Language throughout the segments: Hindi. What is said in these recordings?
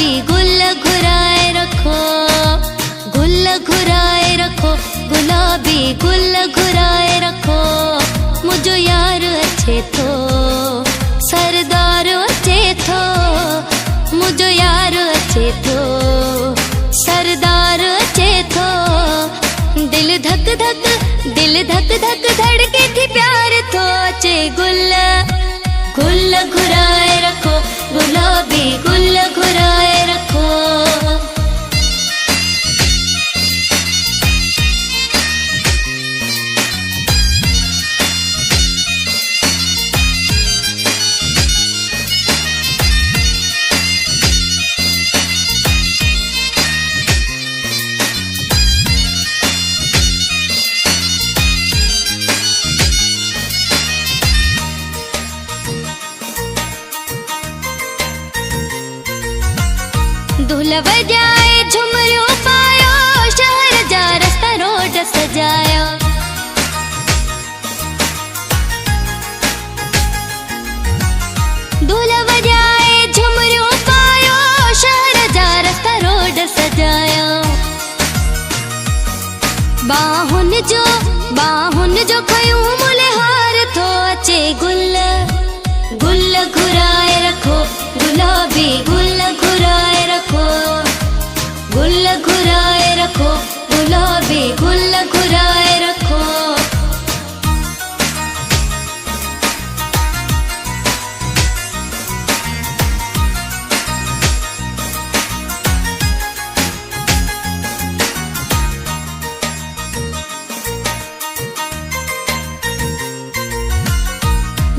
गुलाबी गुल घुराए रखो, गुल घुराए रखो, गुलाबी गुल घुराए रखो। मुझो यार अच्छे थो, सरदार अच्छे थो, मुझो यार अच्छे थो, सरदार अच्छे थो। दिल धक धक, दिल धक धक धड़के थी प्यार थो अचे गुल, गुल घुराए रखो, गुलाबी गुल घुराए रखो। ढोल बजाए झुमरियों पायो, शहर जा रास्ता रोड सजायो। ढोल बजाए झुमरियों पायो, शहर जा रास्ता रोड सजायो। बाहुन जो खयूं मुले हार थो अचे गुल, गुल घुराए रखो, गुलाबी गुल घुराए रखो, गुल घुराए रखो, गुलाबी गुल घुराए रखो।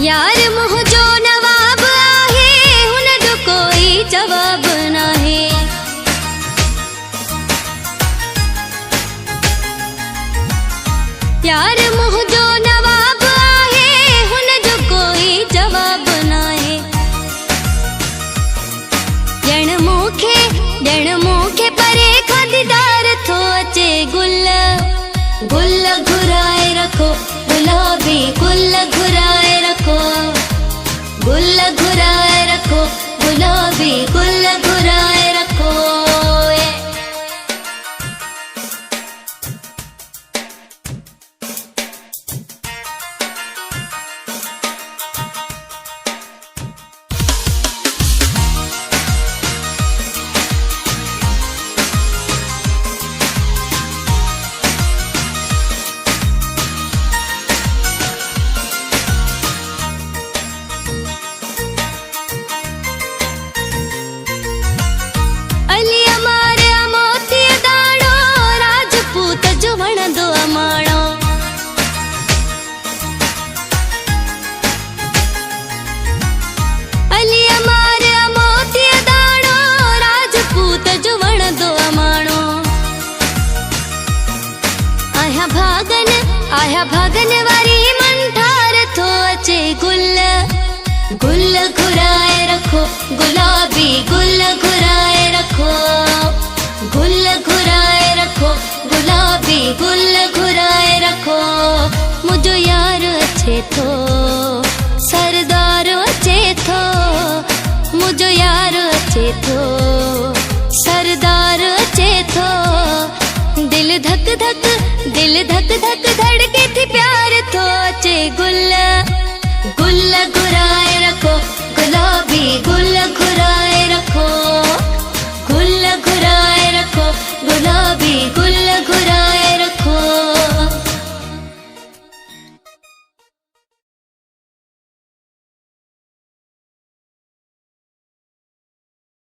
यार मुँह जो नवाब आहे, हुन जो कोई जवाब नाहे। यार मुँह जो नवाब आहे, हुन जो कोई जवाब नाहे। ॼण मूंखे परे खां दीदार थो अचे गुल, गुल घुराए रखो, गुलाबी गुल घुराए रखो, गुल घुराए रखो, गुलाबी गुल घुराए रखो। आया भागन वारी मन ठार थो अचे गुल, गुल घुराए रखो, गुलाबी गुल घुराए रखो, गुल घुराए रखो, गुलाबी गुल घुराए रखो। मुझो यार अच्छे थो, सरदार अच्छे थो, मुझो यार अच्छे थो, सरदार अच्छे थो। दिल धक धक, दिल धक धक